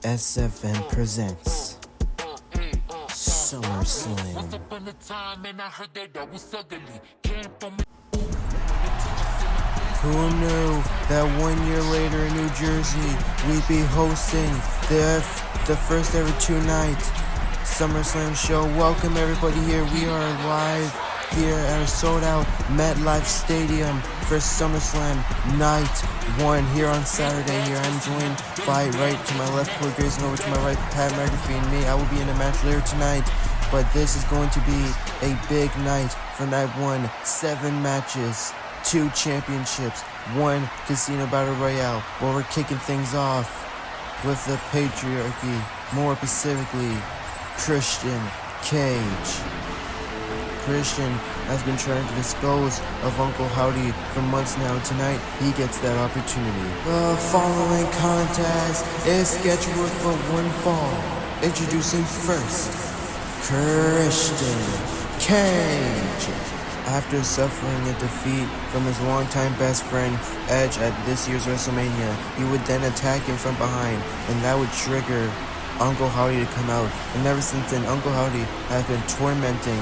SFN presents Summerslam. Who knew that 1 year later in New Jersey we'd be hosting the first ever two-night SummerSlam show? Welcome everybody here. We are live here at a sold-out MetLife Stadium for SummerSlam Night 1 here on Saturday. Here I'm joined by, right to my left, Corey Grayson, over to my right, Pat McAfee, and me. I will be in a match later tonight, but this is going to be a big night for Night 1. 7 matches, 2 championships, 1 Casino Battle Royale, where we're kicking things off with the patriarchy, more specifically, Christian Cage. Christian has been trying to dispose of Uncle Howdy for months now. Tonight, he gets that opportunity. The following contest is scheduled for one fall. Introducing first, Christian Cage. After suffering a defeat from his longtime best friend, Edge, at this year's WrestleMania, he would then attack him from behind, and that would trigger Uncle Howdy to come out. And ever since then, Uncle Howdy has been tormenting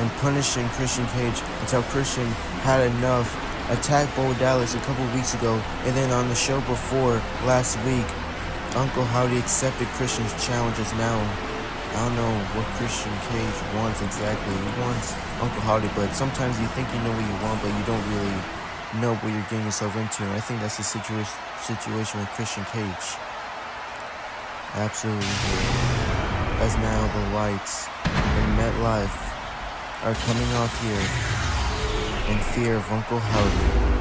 and punishing Christian Cage until Christian had enough. Attacked Bo Dallas a couple weeks ago, and then on the show before last week, Uncle Howdy accepted Christian's challenges. Now, I don't know what Christian Cage wants exactly. He wants Uncle Howdy, but sometimes you think you know what you want, but you don't really know what you're getting yourself into. And I think that's the situation with Christian Cage. Absolutely. As now the lights in MetLife are coming off here in fear of Uncle Howdy.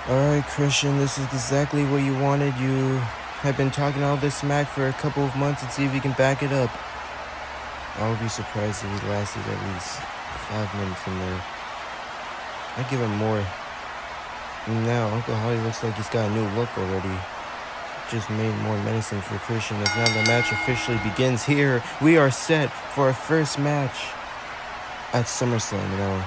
Alright, Christian, this is exactly what you wanted. You have been talking all this smack for a couple of months, and see if you can back it up. I would be surprised if he lasted at least 5 minutes in there. I'd give him more. Now, Uncle Howdy looks like he's got a new look already. Just made more menacing for Christian, as now the match officially begins here. We are set for our first match at SummerSlam.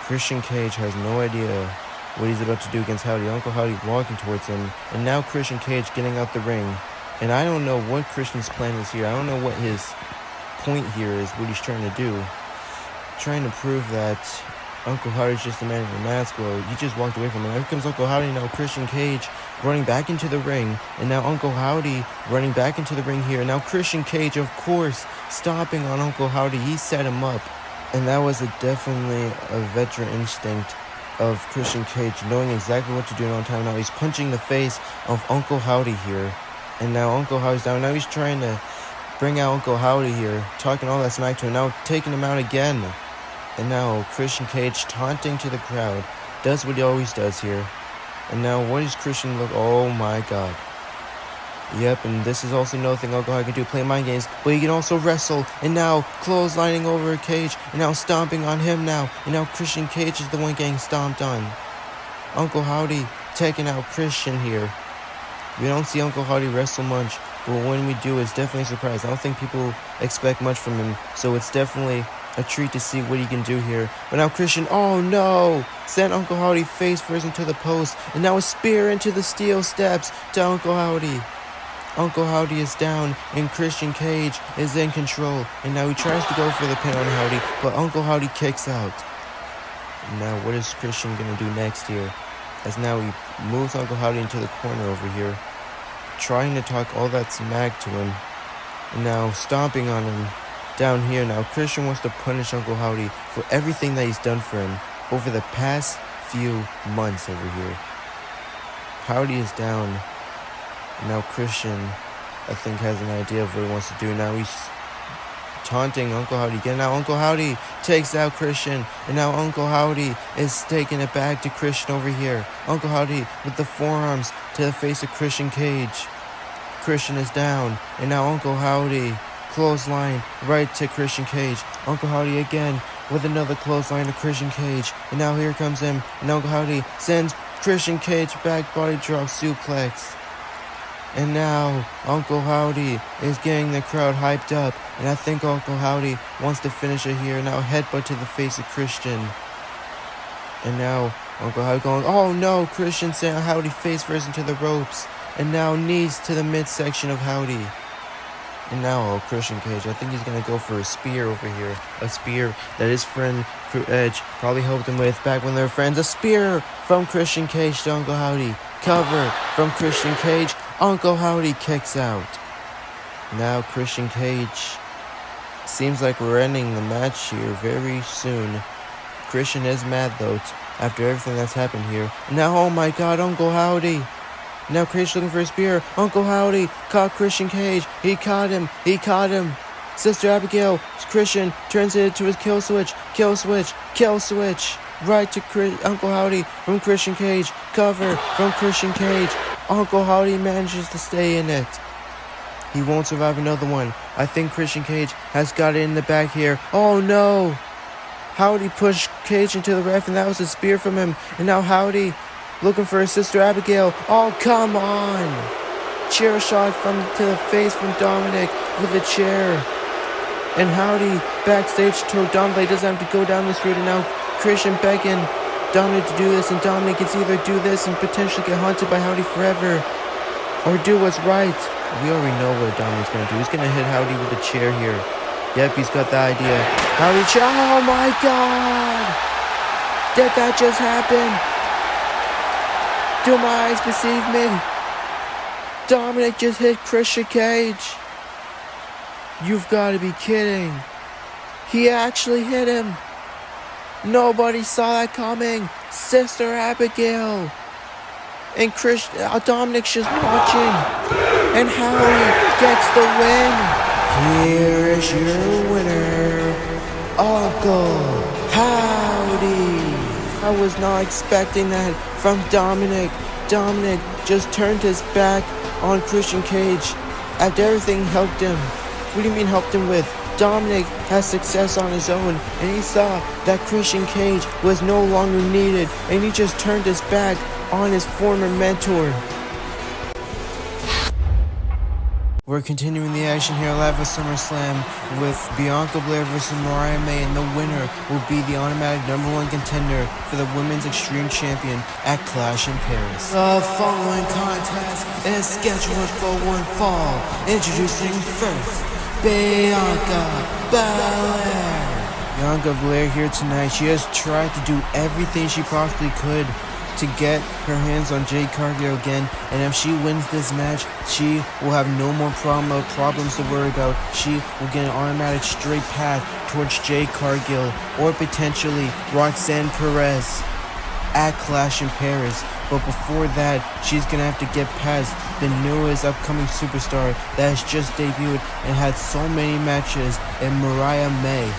Christian Cage has no idea what he's about to do against Howdy. Uncle Howdy walking towards him, and now Christian Cage getting out the ring. And I don't know what Christian's plan is here. I don't know what his point here is, what he's trying to do. Trying to prove that Uncle Howdy's just the man in the mask. Well, he just walked away from him. Here comes Uncle Howdy. Now Christian Cage running back into the ring. And now Uncle Howdy running back into the ring here. Now Christian Cage, of course, stomping on Uncle Howdy. He set him up. And that was definitely a veteran instinct of Christian Cage, knowing exactly what to do on time. Now he's punching the face of Uncle Howdy here. And now Uncle Howdy's down. Now he's trying to bring out Uncle Howdy here, talking all that smack to him. Now taking him out again. And now Christian Cage taunting to the crowd. Does what he always does here. And now what does Christian look? Oh my god. Yep, and this is also another thing Uncle Howdy can do, play mind games, but he can also wrestle. And now clotheslining over Cage, and now stomping on him now. And now Christian Cage is the one getting stomped on. Uncle Howdy taking out Christian here. We don't see Uncle Howdy wrestle much, but when we do, it's definitely a surprise. I don't think people expect much from him, so it's definitely a treat to see what he can do here. But now Christian, oh no! Sent Uncle Howdy face first into the post, and now a spear into the steel steps to Uncle Howdy. Uncle Howdy is down, and Christian Cage is in control. And now he tries to go for the pin on Howdy, but Uncle Howdy kicks out. Now what is Christian going to do next here? As now he moves Uncle Howdy into the corner over here, trying to talk all that smack to him. And now stomping on him down here. Now Christian wants to punish Uncle Howdy for everything that he's done for him over the past few months over here. Howdy is down. Now Christian, I think, has an idea of what he wants to do. Now he's taunting Uncle Howdy again. Now Uncle Howdy takes out Christian. And now Uncle Howdy is taking it back to Christian over here. Uncle Howdy with the forearms to the face of Christian Cage. Christian is down. And now Uncle Howdy clothesline right to Christian Cage. Uncle Howdy again with another clothesline to Christian Cage. And now here comes him. And Uncle Howdy sends Christian Cage back body drop suplex. And now Uncle Howdy is getting the crowd hyped up. And I think Uncle Howdy wants to finish it here. Now headbutt to the face of Christian. And now Uncle Howdy going, oh no, Christian sent Howdy face first into the ropes. And now knees to the midsection of Howdy. And now Christian Cage, I think he's going to go for a spear over here. A spear that his friend Edge probably helped him with back when they were friends. A spear from Christian Cage to Uncle Howdy. Cover from Christian Cage. Uncle Howdy kicks out. Now Christian Cage. Seems like we're ending the match here very soon. Christian is mad though after everything that's happened here. Now, oh my god, Uncle Howdy. Now Cage looking for a spear. Uncle Howdy caught Christian Cage. He caught him. He caught him. Sister Abigail. Christian turns it into his kill switch. Kill switch. Kill switch. Right to Uncle Howdy from Christian Cage. Cover from Christian Cage. Uncle Howdy manages to stay in it. He won't survive another one. I think Christian Cage has got it in the back here. Oh no! Howdy pushed Cage into the ref, and that was a spear from him. And now Howdy looking for his sister Abigail. Oh, come on! Chair shot to the face from Dominic with a chair. And Howdy backstage told Dominic doesn't have to go down this route. And now Christian begging Dominic to do this, and Dominic can either do this and potentially get haunted by Howdy forever, or do what's right. We already know what Dominic's going to do. He's going to hit Howdy with a chair here. Yep, he's got the idea. Howdy chair. Oh my god! Did that just happen? Do my eyes deceive me? Dominic just hit Christian Cage. You've got to be kidding. He actually hit him. Nobody saw that coming. Sister Abigail. And Dominic's just watching. And Howdy gets the win. Here is your winner, Uncle Howdy. I was not expecting that from Dominic. Dominic just turned his back on Christian Cage after everything helped him. What do you mean helped him with? Dominic has success on his own, and he saw that Christian Cage was no longer needed, and he just turned his back on his former mentor. We're continuing the action here live at SummerSlam with Bianca Belair versus Mariah May, and the winner will be the automatic #1 contender for the Women's Extreme Champion at Clash in Paris. The following contest is scheduled for one fall. Introducing first, Bianca Belair. Bianca Belair here tonight. She has tried to do everything she possibly could to get her hands on Jade Cargill again, and if she wins this match, she will have no more problems to worry about. She will get an automatic straight path towards Jade Cargill or potentially Roxanne Perez at Clash in Paris. But before that, she's gonna have to get past the newest upcoming superstar that has just debuted and had so many matches, and Mariah May.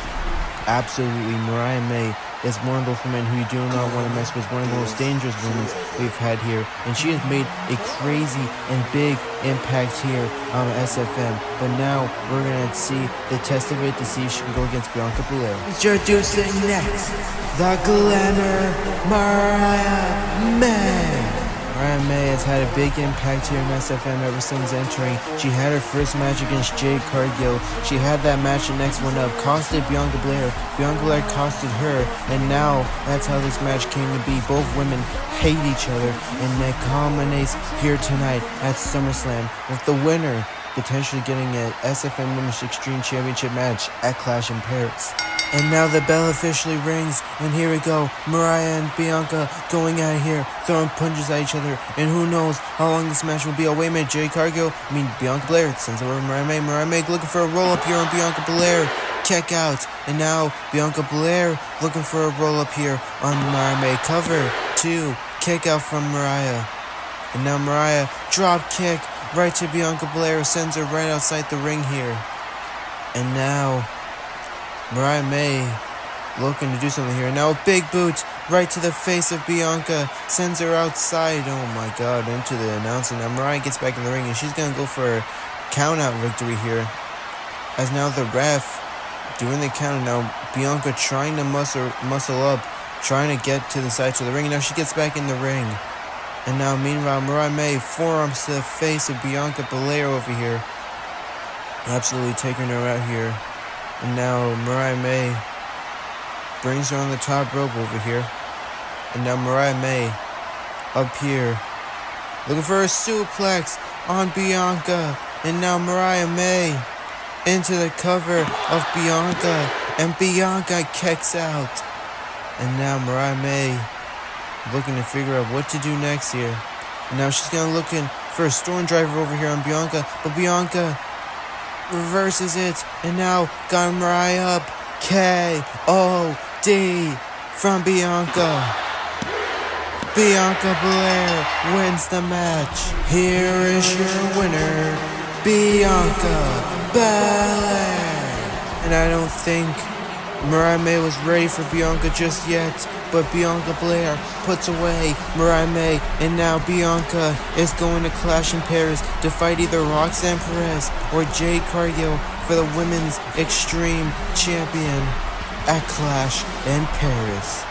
Absolutely, Mariah May is one of those women who you do not want to mess with, one of the most dangerous women we've had here, and she has made a crazy and big impact here on SFM. But now we're gonna see the test of it to see if she can go against Bianca Belair. Introducing next, the Glamour, Mariah May. Mariah May has had a big impact here in SFM ever since entering. She had her first match against Jade Cargill. She had that match, the next one up, costed Bianca Belair. Bianca Belair costed her, and now that's how this match came to be. Both women hate each other, and that culminates here tonight at SummerSlam with the winner potentially getting an SFM Women's Extreme Championship match at Clash in Paris. And now the bell officially rings, and here we go. Mariah and Bianca going out here, throwing punches at each other, and who knows how long this match will be. Oh, wait a minute, Jade Cargill, Bianca Belair sends over Mariah May. Mariah May looking for a roll-up here on Bianca Belair. Check out, and now Bianca Belair looking for a roll-up here on Mariah May. Cover 2, kick out from Mariah. And now Mariah, drop kick right to Bianca Belair, sends her right outside the ring here. And now Mariah May looking to do something here. Now a big boot right to the face of Bianca, sends her outside. Oh my god, into the announcer. Now Mariah gets back in the ring, and she's going to go for a count-out victory here. As now the ref doing the count. Now Bianca trying to muscle up, trying to get to the side of the ring. Now she gets back in the ring. And now meanwhile, Mariah May forearms to the face of Bianca Belair over here. Absolutely taking her out here. And now Mariah May brings her on the top rope over here. And now Mariah May up here looking for a suplex on Bianca. And now Mariah May into the cover of Bianca. And Bianca kicks out. And now Mariah May looking to figure out what to do next here. And now she's looking for a storm driver over here on Bianca. But Bianca reverses it, and now got Mariah up. K.O.D. from Bianca. Bianca Belair wins the match. Here is your winner, Bianca Belair. And I don't think Mariah May was ready for Bianca just yet, but Bianca Belair puts away Mariah May, and now Bianca is going to Clash in Paris to fight either Roxanne Perez or Jade Cargill for the Women's Extreme Champion at Clash in Paris.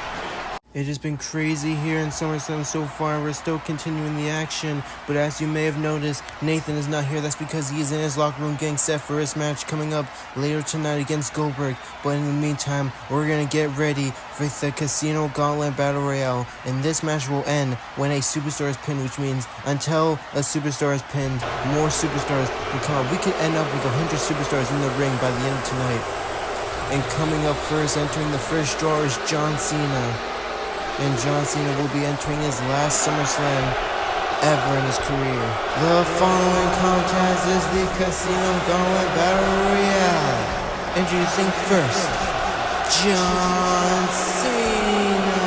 It has been crazy here in SummerSlam so far. We're still continuing the action, but as you may have noticed, Nathan is not here. That's because he is in his locker room getting set for his match coming up later tonight against Goldberg. But in the meantime, we're going to get ready for the Casino Gauntlet Battle Royale, and this match will end when a superstar is pinned, which means until a superstar is pinned, more superstars will come up. We could end up with 100 superstars in the ring by the end of tonight. And coming up first, entering the first draw, is John Cena. And John Cena will be entering his last SummerSlam ever in his career. The following contest is the Casino Gauntlet Battle Royale. Introducing first, John Cena.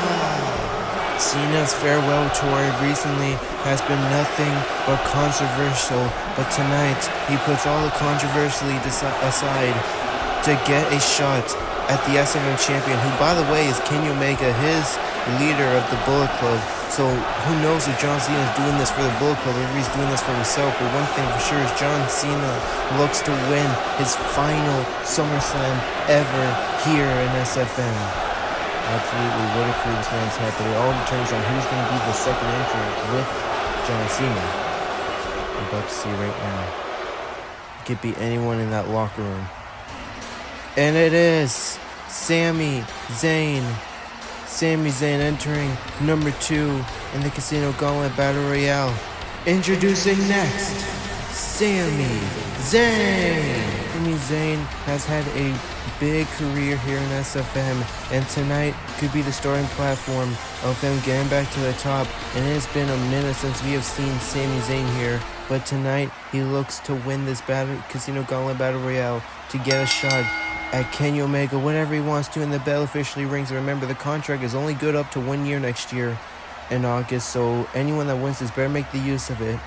Cena's farewell tour recently has been nothing but controversial, but tonight he puts all the controversy aside to get a shot at the SFM champion, who by the way is Kenny Omega, his leader of the Bullet Club. So who knows if John Cena is doing this for the Bullet Club or if he's doing this for himself. But one thing for sure is John Cena looks to win his final SummerSlam ever here in SFM. Absolutely, what a career this man's had. But it all determines on who's going to be the second entrant with John Cena. We're about to see right now. could be anyone in that locker room. And it is Sami Zayn. Sami Zayn entering number 2 in the Casino Gauntlet Battle Royale. Introducing next, Sami Zayn. Sami Zayn has had a big career here in SFM, and tonight could be the starting platform of him getting back to the top. And it has been a minute since we have seen Sami Zayn here, but tonight he looks to win this Casino Gauntlet Battle Royale to get a shot at Kenny Omega, whatever he wants to, and the bell officially rings. Remember, the contract is only good up to 1 year next year in August, so anyone that wins this better make the use of it.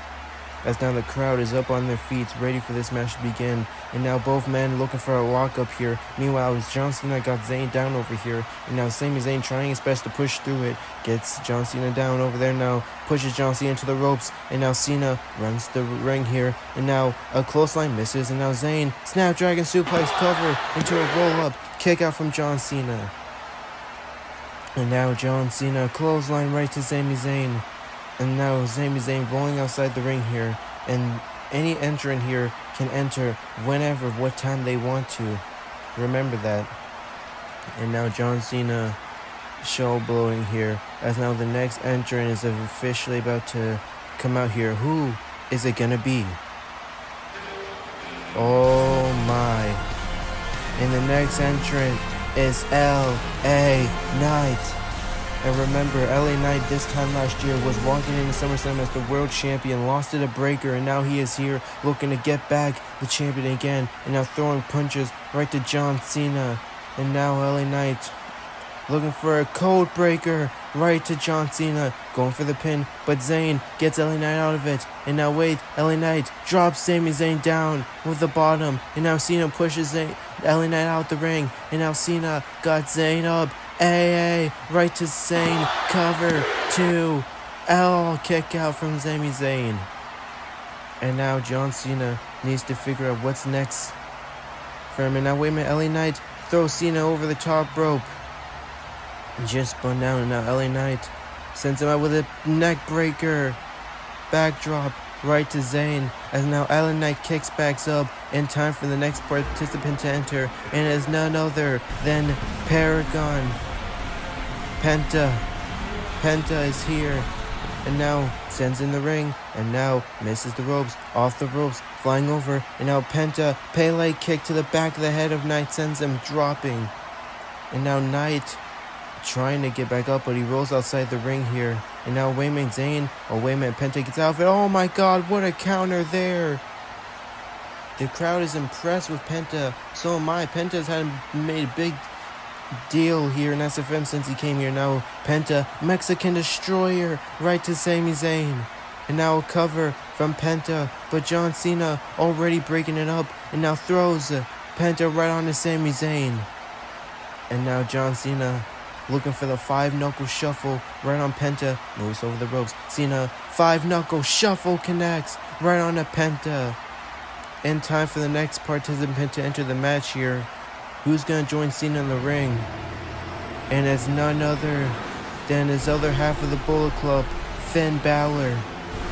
As now the crowd is up on their feet, ready for this match to begin. And now both men looking for a lockup here. Meanwhile, it's John Cena got Zayn down over here. And now Sami Zayn trying his best to push through it. Gets John Cena down over there now. Pushes John Cena into the ropes. And now Cena runs the ring here. And now a clothesline misses. And now Zayn, Snapdragon suplex cover into a roll-up. Kick out from John Cena. And now John Cena clothesline right to Sami Zayn. And now Sami Zayn rolling outside the ring here. And any entrant here can enter whenever, what time they want to. Remember that. And now John Cena showboating here. As now the next entrant is officially about to come out here. Who is it gonna be? Oh my. And the next entrant is LA Knight. And remember, LA Knight this time last year was walking into Summerslam as the world champion, lost to the Breaker, and now he is here looking to get back the champion again, and now throwing punches right to John Cena. And now LA Knight looking for a code breaker right to John Cena, going for the pin, but Zayn gets LA Knight out of it. And now wait, LA Knight drops Sami Zayn down with the bottom, and now Cena pushes LA Knight out the ring, and now Cena got Zayn up. AA right to Zayn, cover 2 L kick out from Sami Zayn. And now John Cena needs to figure out what's next for him. And now wait a minute, LA Knight throws Cena over the top rope. Just spun down, and now LA Knight sends him out with a neck breaker. Backdrop right to Zayn, as now LA Knight kicks back up in time for the next participant to enter, and it is none other than Paragon. Penta is here, and now sends in the ring, and now misses the ropes, off the ropes, flying over, and now Penta, Pele kick to the back of the head of Knight, sends him dropping. And now Knight trying to get back up, but he rolls outside the ring here. And now Wayman Zayn, Penta gets out of it. Oh my god, what a counter there. The crowd is impressed with Penta, so am I. Penta's made a big deal here in SFM since he came here. Now Penta, Mexican Destroyer right to Sami Zayn, and now a cover from Penta, but John Cena already breaking it up, and now throws Penta right onto Sami Zayn. And now John Cena looking for the 5-knuckle shuffle right on Penta, moves over the ropes. Cena 5-knuckle shuffle connects right onto Penta. In time for the next participant to enter the match here. Who's going to join Cena in the ring? And it's none other than his other half of the Bullet Club, Finn Balor.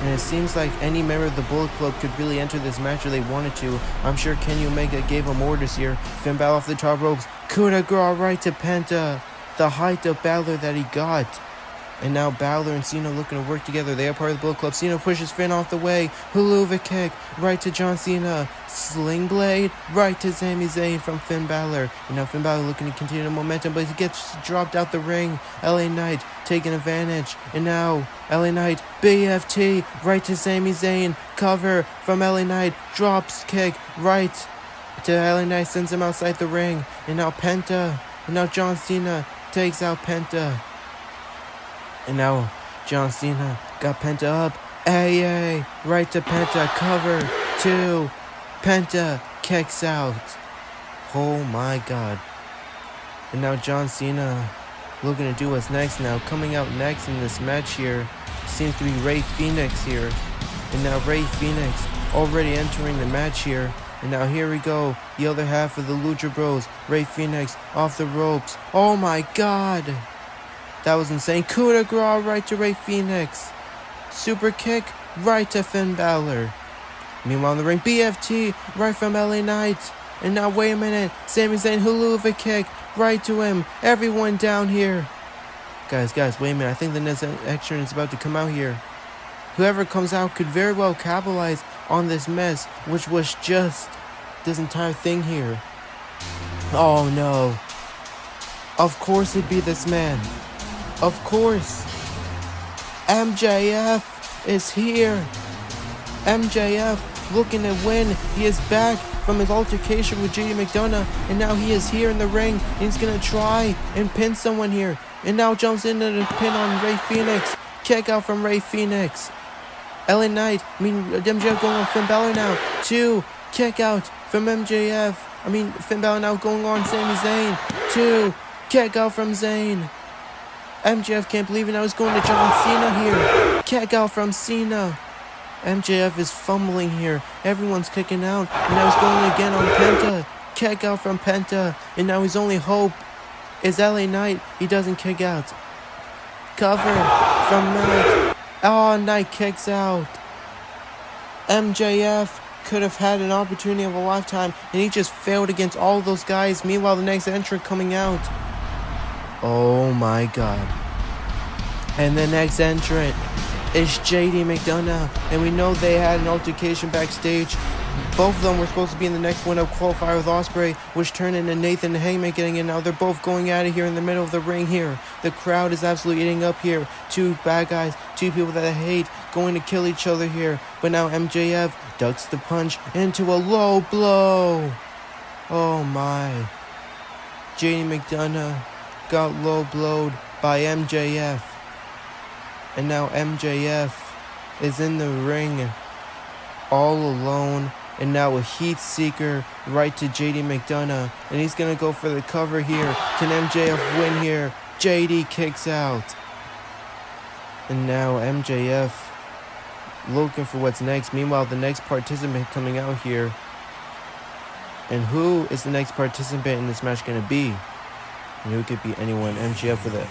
And it seems like any member of the Bullet Club could really enter this match if they wanted to. I'm sure Kenny Omega gave him orders here. Finn Balor off the top ropes. Coup de grace right to Penta. The height of Balor that he got. And now Balor and Cena looking to work together. They are part of the Bullet Club. Cena pushes Finn off the way. Helluva kick right to John Cena. Sling blade right to Sami Zayn from Finn Balor. And now Finn Balor looking to continue the momentum, but he gets dropped out the ring. LA Knight taking advantage. And now LA Knight BFT right to Sami Zayn. Cover from LA Knight. Drops kick right to LA Knight. Sends him outside the ring. And now Penta. And now John Cena takes out Penta. And now John Cena got Penta up. AA right to Penta. Cover 2. Penta kicks out. Oh my god. And now John Cena looking to do what's next now. Coming out next in this match here seems to be Rey Fenix here. And now Rey Fenix already entering the match here. And now here we go. The other half of the Lucha Bros. Rey Fenix off the ropes. Oh my god. That was insane. Coup de grace right to Rey Fenix. Super kick right to Finn Balor. Meanwhile in the ring, BFT right from LA Knight. And now wait a minute, Sami Zayn hula kick right to him. Everyone down here. Guys, wait a minute. I think the next entrant is about to come out here. Whoever comes out could very well capitalize on this mess, which was just this entire thing here. Oh no. Of course it'd be this man. Of course. MJF is here. MJF looking to win. He is back from his altercation with JD McDonough, and now he is here in the ring, and he's gonna try and pin someone here, and now jumps into the pin on Rey Fenix. Kick out from Rey Fenix. LA Knight, MJF going on Finn Balor now. 2, kick out from MJF. Finn Balor now going on Sami Zayn. 2, kick out from Zayn. MJF can't believe it, now he's going to John Cena here. Kick out from Cena. MJF is fumbling here. Everyone's kicking out. And now he's going again on Penta. Kick out from Penta. And now his only hope is LA Knight. He doesn't kick out. Cover from Knight. Oh, Knight kicks out. MJF could have had an opportunity of a lifetime, and he just failed against all those guys. Meanwhile, the next entrant coming out. Oh my god. And the next entrant is JD McDonough, and we know they had an altercation backstage. Both of them were supposed to be in the next window qualifier with Ospreay, which turned into Nathan and Hangman getting in. Now they're both going at it here in the middle of the ring here. The crowd is absolutely eating up here. 2 bad guys, 2 people that I hate, going to kill each other here. But now MJF ducks the punch into a low blow. Oh my. JD McDonough got low blowed by MJF. And now MJF is in the ring all alone. And now a heat seeker right to JD McDonough. And he's going to go for the cover here. Can MJF win here? JD kicks out. And now MJF looking for what's next. Meanwhile, the next participant coming out here. And who is the next participant in this match going to be? And who could be anyone? MJF with it.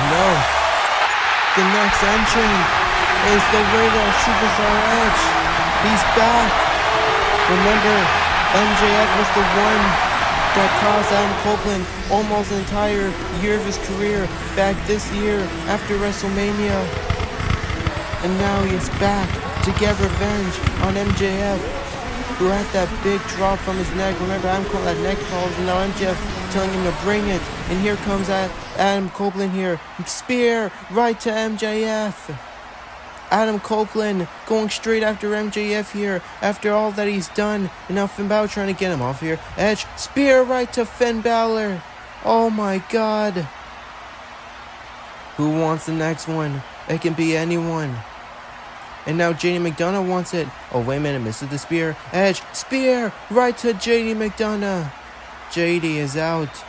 No. The next entrant is the Radar Superstar Edge. He's back. Remember, MJF was the one that caused Adam Copeland almost an entire year of his career back this year after WrestleMania. And now he's back to get revenge on MJF, who had that big drop from his neck. Remember, Adam Copeland had neck problems, and now MJF telling him to bring it. And here comes Adam Copeland here. Spear right to MJF. Adam Copeland going straight after MJF here after all that he's done. And now Finn Balor trying to get him off here. Edge, spear right to Finn Balor. Oh my god. Who wants the next one? It can be anyone. And now JD McDonough wants it. Oh, wait a minute, misses the spear. Edge, spear right to JD McDonough. JD is out.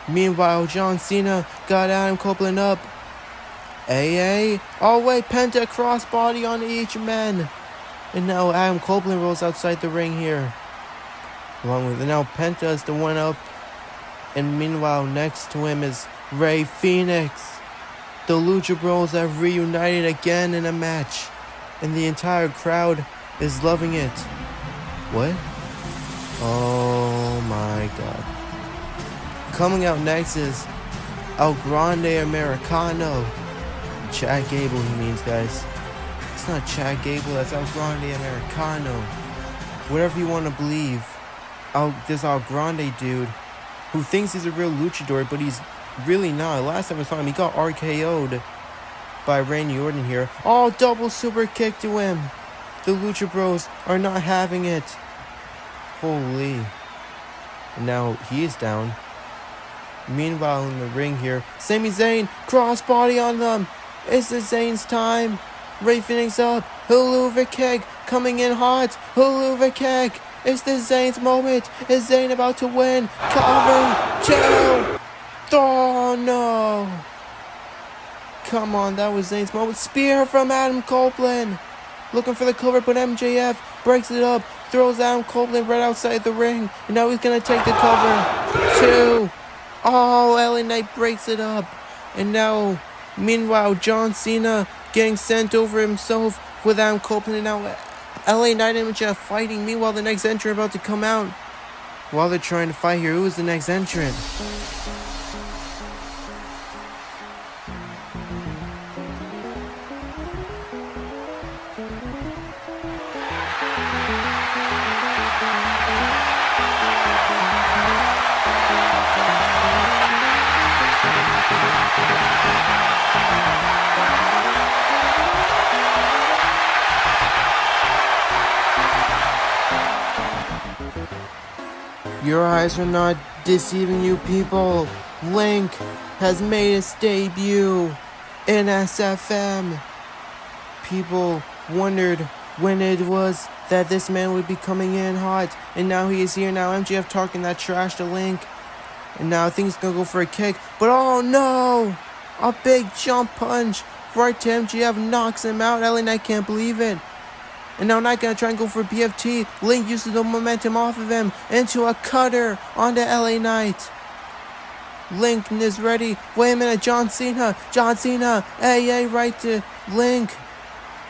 Meanwhile, John Cena got Adam Copeland up. AA. Oh wait, Penta crossbody on each man. And now Adam Copeland rolls outside the ring here. Along with now Penta is the one up. And meanwhile, next to him is Rey Fenix. The Lucha Bros have reunited again in a match. And the entire crowd is loving it. What? Oh my god. Coming out next is El Grande Americano. Chad Gable, he means, guys. It's not Chad Gable, that's El Grande Americano. Whatever you want to believe. This El Grande dude who thinks he's a real luchador, but he's really not. Last time I saw him, he got RKO'd by Randy Orton here. Oh, double super kick to him. The Lucha Bros are not having it. Holy. And now he is down. Meanwhile, in the ring here, Sami Zayn, crossbody on them. It's the Zayn's time. Rey Fenix up. Hula kick coming in hot. Hula kick. It's the Zayn's moment. Is Zayn about to win? Cover. 2. Oh no. Come on, that was Zayn's moment. Spear from Adam Copeland. Looking for the cover, but MJF breaks it up. Throws Adam Copeland right outside the ring. And now he's going to take the cover. 2. Oh, LA Knight breaks it up. And now Meanwhile, John Cena getting sent over himself with Adam Copeland, and now LA Knight and MJF fighting. Meanwhile, the next entrant about to come out. While they're trying to fight here, who is the next entrant? Your eyes are not deceiving you, people. Link has made his debut in SFM. People wondered when it was that this man would be coming in hot, and now he is here. Now MJF talking that trash to Link, and now things gonna go for a kick, but oh no! A big jump punch right to MJF, knocks him out. LA Knight can't believe it. And now Knight gonna try and go for a BFT. Link uses the momentum off of him into a cutter onto LA Knight. Link is ready. Wait a minute, John Cena, hey, right to Link.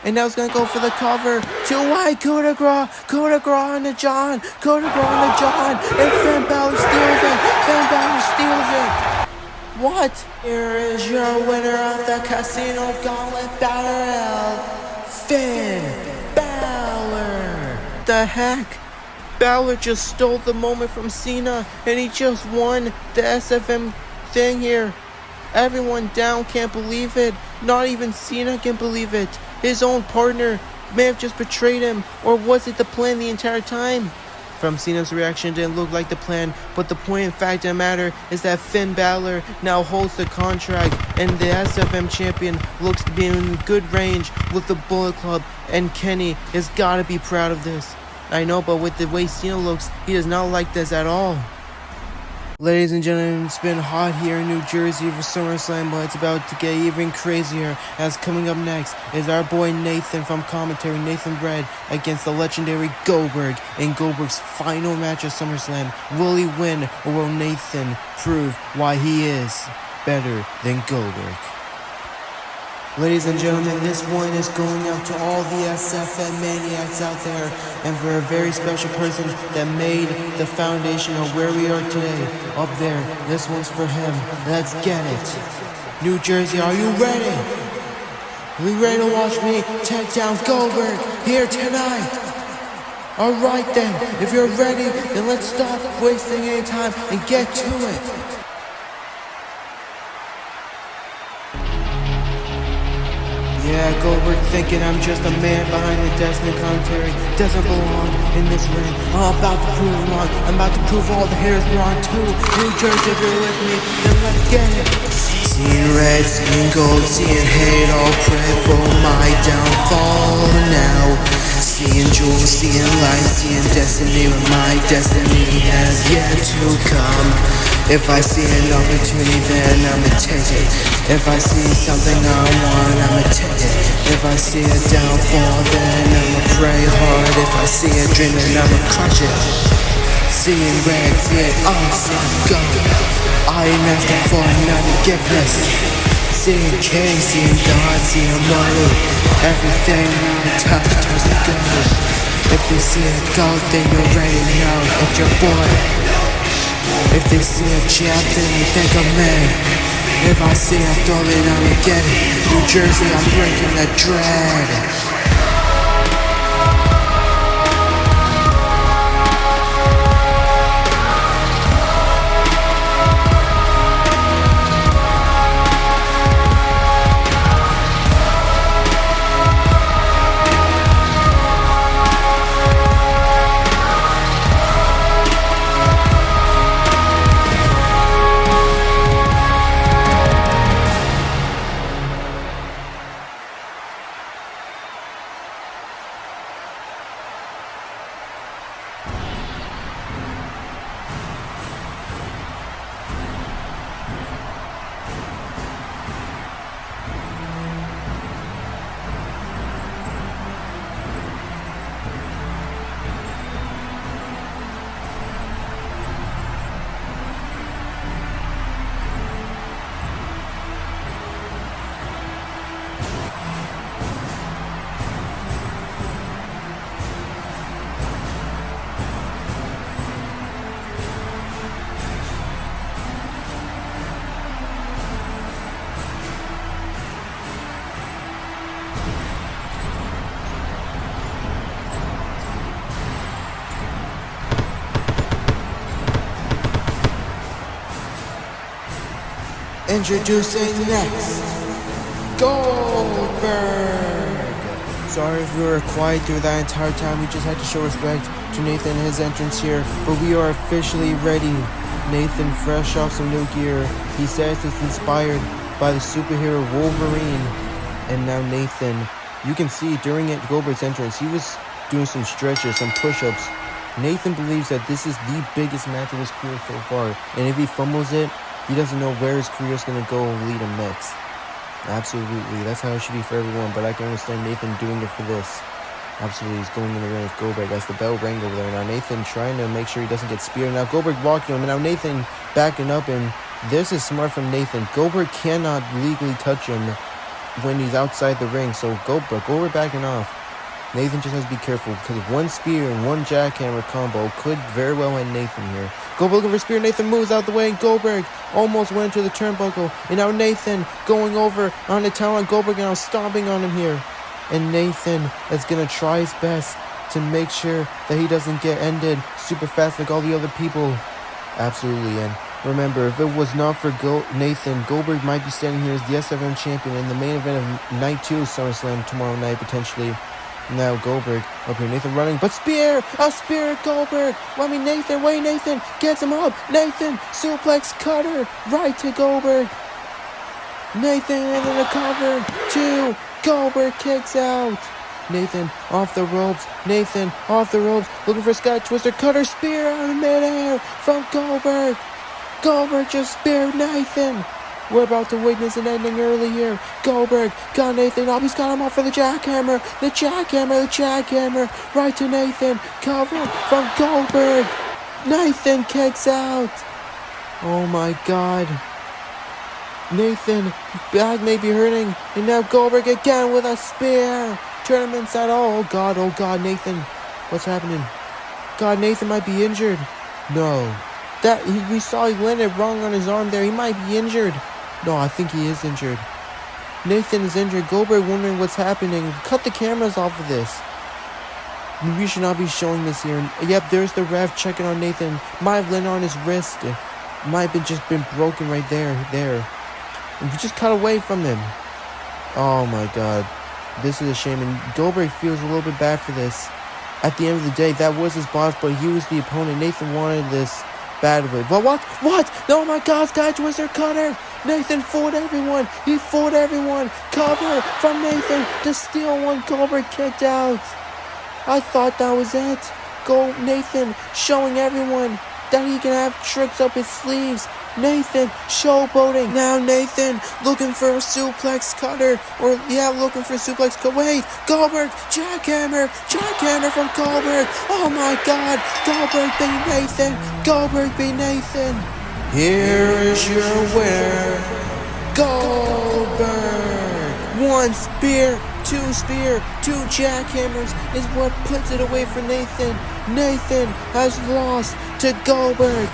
And now he's gonna go for the cover. Too wide, coup de grace onto John, and Finn Balor steals it. What? Here is your winner of the Casino Gauntlet Battle, Finn Balor. The heck? Balor just stole the moment from Cena, and he just won the SFM thing here. Everyone down can't believe it. Not even Cena can believe it. His own partner may have just betrayed him, or was it the plan the entire time? From Cena's reaction, it didn't look like the plan, but the point and fact of the matter is that Finn Balor now holds the contract, and the SFM champion looks to be in good range with the Bullet Club, and Kenny has got to be proud of this. I know, but with the way Cena looks, he does not like this at all. Ladies and gentlemen, it's been hot here in New Jersey for SummerSlam, but it's about to get even crazier, as coming up next is our boy Nathan from commentary, Nathan Red, against the legendary Goldberg in Goldberg's final match of SummerSlam. Will he win, or will Nathan prove why he is better than Goldberg? Ladies and gentlemen, this one is going out to all the SFM maniacs out there, and for a very special person that made the foundation of where we are today. Up there, this one's for him. Let's get it. New Jersey, are you ready? Are you ready to watch me take down Goldberg here tonight? Alright then, if you're ready, then let's stop wasting any time and get to it. Yeah, Goldberg thinking I'm just a man behind the desk and commentary doesn't belong in this ring. I'm about to prove him wrong. I'm about to prove all the haters wrong too. New Jersey, if you're with me, then let's get it. Seeing red, seeing gold, seeing hate, all pray for my downfall now. Seeing jewels, seeing light, seeing destiny when my destiny has yet to come. If I see an opportunity, then I'ma take it. If I see something I want, I'ma take it. If I see a downfall, then I'ma pray hard. If I see a dream, then I'ma crush it. Seeing red, seeing awesome gold, I am asking for not forgiveness. Seeing king, seeing God, seeing money, everything I touch turns to gold. If they see a gold, then you already know it's your boy. If they see a champ, then you think of me. If I see a throw it, I'ma get it. New Jersey, I'm breaking the dread. Introducing next, Goldberg. Sorry if we were quiet through that entire time. We just had to show respect to Nathan and his entrance here. But we are officially ready. Nathan, fresh off some new gear. He says it's inspired by the superhero Wolverine. And now Nathan, you can see during Goldberg's entrance, he was doing some stretches, some push-ups. Nathan believes that this is the biggest match of his career so far. And if he fumbles it, he doesn't know where his career is going to go and lead him next. Absolutely, that's how it should be for everyone, but I can understand Nathan doing it for this. Absolutely, he's going in the ring with Goldberg as the bell rang over there. Now Nathan trying to make sure he doesn't get speared. Now Goldberg blocking him, and now Nathan backing up, and this is smart from Nathan. Goldberg cannot legally touch him when he's outside the ring, so Goldberg backing off. Nathan just has to be careful, because one spear and one jackhammer combo could very well end Nathan here. Goldberg looking for spear. Nathan moves out the way, and Goldberg almost went into the turnbuckle. And now Nathan going over on the talon. Goldberg now stomping on him here. And Nathan is going to try his best to make sure that he doesn't get ended super fast like all the other people. Absolutely, and remember, if it was not for Nathan, Goldberg might be standing here as the SFM champion in the main event of Night 2 of SummerSlam tomorrow night, potentially. Now Goldberg up here, Nathan running, but spear! A spear at Goldberg! Nathan gets him up! Nathan, suplex cutter, right to Goldberg! Nathan into the cover, 2, Goldberg kicks out! Nathan off the ropes, looking for Sky Twister, cutter, spear out of midair from Goldberg! Goldberg just speared Nathan! We're about to witness an ending early here. Goldberg got Nathan up. He's got him off for the jackhammer. The jackhammer. Right to Nathan. Cover from Goldberg. Nathan kicks out. Oh my God. Nathan, back may be hurting. And now Goldberg again with a spear. Turn him inside. Oh God, Nathan. What's happening? God, Nathan might be injured. No. We saw he landed wrong on his arm there. He might be injured. No, I think he is injured. Nathan is injured. Goldberg wondering what's happening. Cut the cameras off of this. We should not be showing this here. Yep, there's the ref checking on Nathan. Might have landed on his wrist. Might have just been broken right there. And we just cut away from him. Oh my God. This is a shame. And Goldberg feels a little bit bad for this. At the end of the day, that was his boss, but he was the opponent. Nathan wanted this bad way. But what? Oh my God, Sky Twister cutter. Nathan fooled everyone. He fooled everyone. Cover from Nathan to steal one. Goldberg kicked out. I thought that was it. Nathan showing everyone that he can have tricks up his sleeves. Nathan showboating. Now Nathan looking for a suplex cutter. Looking for a suplex cutter. Wait, Goldberg, jackhammer from Goldberg. Oh my God, Goldberg beat Nathan. Here is your winner, Goldberg. 1 spear, 2 jackhammers is what puts it away for Nathan. Nathan has lost to Goldberg.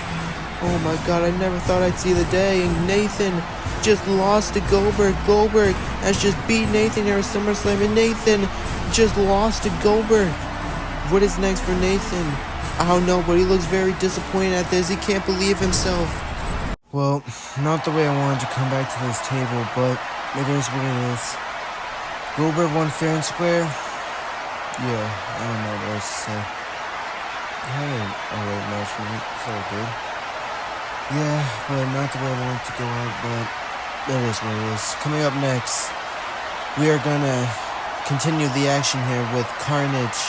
Oh my God, I never thought I'd see the day. And Nathan just lost to Goldberg. Goldberg has just beat Nathan here at SummerSlam, and Nathan just lost to Goldberg. What is next for Nathan? I don't know, but he looks very disappointed at this. He can't believe himself. Well, not the way I wanted to come back to this table, but it is what it is. Goldberg won fair and square. Yeah, I don't know what else to say. I had an alright match for me. It's all good. Yeah, but not the way I wanted to go out, but that is what it is. Coming up next, we are gonna continue the action here with Carnage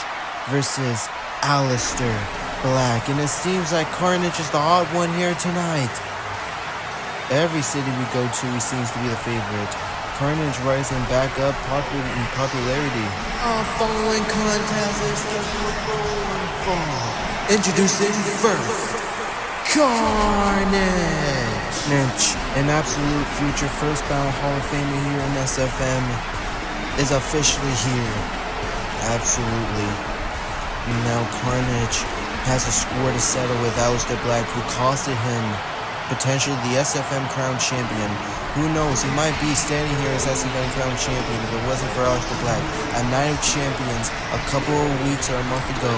versus ALISTER Black. And it seems like Carnage is the hot one here tonight. Every city we go to, he seems to be the favorite. Carnage rising back up in popularity. Following contest is scheduled for one fall. Introducing first, Carnage. An absolute future first ballot Hall of Famer here in SFM is officially here. Absolutely. Now Carnage has a score to settle with ALISTER Black, who costed him potentially the SFM Crown Champion. Who knows, he might be standing here as SFM Crown Champion if it wasn't for ALISTER Black. At Night of Champions, a couple of weeks or a month ago,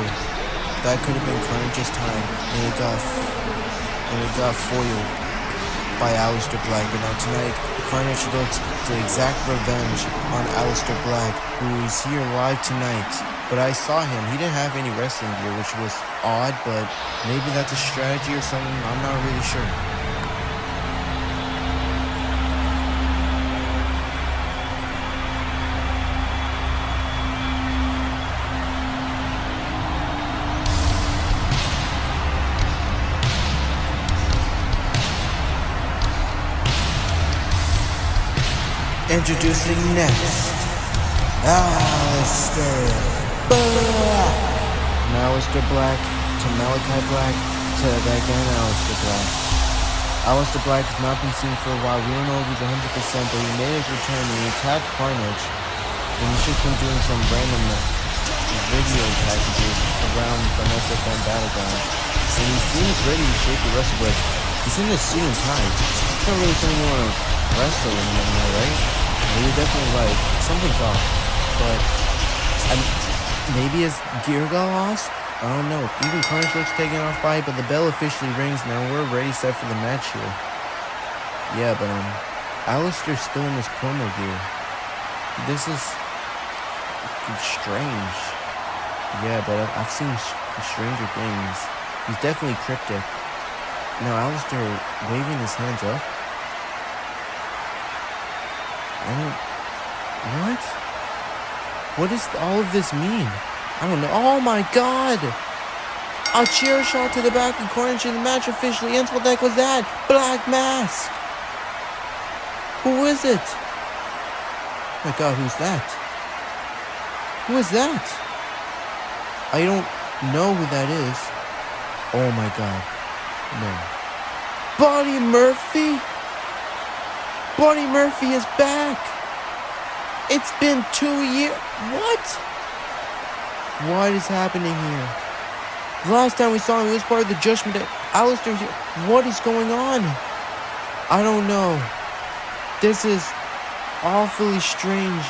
that could have been Carnage's time, and it got foiled. by Aleister Black. But now tonight, Carnage looks to exact revenge on Aleister Black, who is here live tonight. But I saw him. He didn't have any wrestling gear, which was odd, but maybe that's a strategy or something. I'm not really sure. Introducing next, Alistair Black. From Aleister Black to Malachi Black to that again Alistair Black. Aleister Black has not been seen for a while. We don't know if he's 100%, but he made his return and he attacked Carnage. And he's just been doing some random video packages around from SFN Battleground. And he seems ready to shape the wrestle, but he's in a suit and tie. It's not really something you want to wrestle anymore, right? You're definitely like, something's off. But maybe his gear got lost? I don't know. Even Carnage looks taken off by it, but the bell officially rings now. We're ready set for the match here. Yeah, but Alistair's still in his promo gear. This is strange. Yeah, but I've seen stranger things. He's definitely cryptic. Now Alistair waving his hands up. What? What does all of this mean? I don't know. Oh my god! A chair shot to the back of Carnage and the match officially ends. What the heck was that? Black Mask! Who is it? Oh my god, who's that? Who is that? I don't know who that is. Oh my god. No. Buddy Murphy? Buddy Murphy is back! It's been 2 years. What? What is happening here? The last time we saw him, he was part of the Judgment Day. Alistair's here. What is going on? I don't know. This is awfully strange.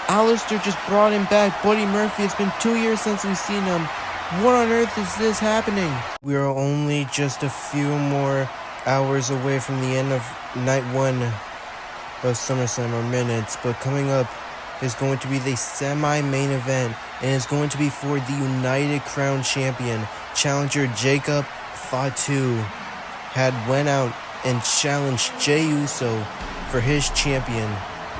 Alistair just brought him back. Buddy Murphy, it's been 2 years since we've seen him. What on earth is this happening? We are only just a few more hours away from the end of night 1 of SummerSlam, or minutes, but coming up is going to be the semi-main event, and it's going to be for the United Crown Champion. Challenger Jacob FATU had went out and challenged Jey Uso for his champion,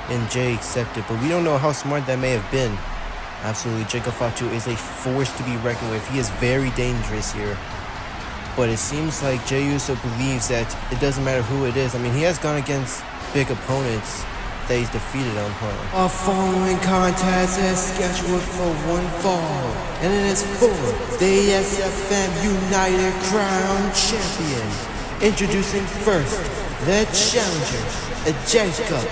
and Jey accepted, but we don't know how smart that may have been. Absolutely, Jacob FATU is a force to be reckoned with. He is very dangerous here. But it seems like Jey Uso believes that it doesn't matter who it is. I mean, he has gone against big opponents that he's defeated on point. Our following contest is scheduled for one fall, and it is for the SFM United Crown Champion. Introducing first, the challenger, Jacob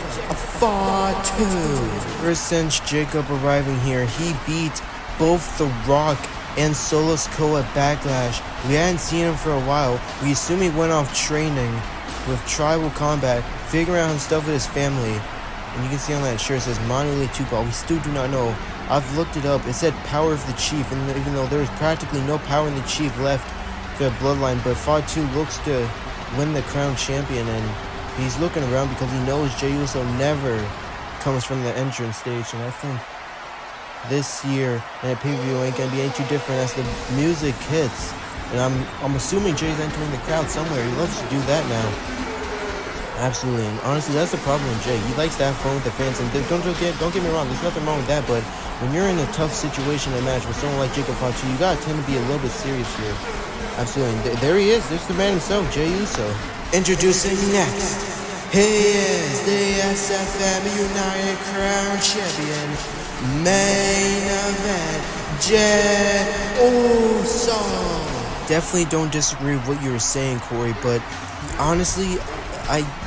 FATU. Ever since Jacob arriving here, he beat both The Rock and Solo Sikoa at Backlash. We hadn't seen him for a while. We assume he went off training with Tribal Combat, figuring out his stuff with his family. And you can see on that shirt it says Monolith 2-Ball. We still do not know. I've looked it up. It said Power of the Chief, and even though there was practically no power in the Chief left for the Bloodline, but FATU looks to win the Crown Champion, and he's looking around because he knows Jey Uso never comes from the entrance stage, and I think this year in a pay-per-view ain't gonna be any too different as the music hits. And I'm assuming Jay's entering the crowd somewhere. He loves to do that now. Absolutely, and honestly, that's the problem with Jey. He likes to have fun with the fans, and don't get me wrong, there's nothing wrong with that, but when you're in a tough situation in a match with someone like Jacob FATU, you gotta tend to be a little bit serious here. Absolutely, and there he is. There's the man himself, Jey Uso. Introducing next, he is the SFM United Crown Champion. Main event, Jey Uso. Definitely don't disagree with what you were saying, Corey, but honestly,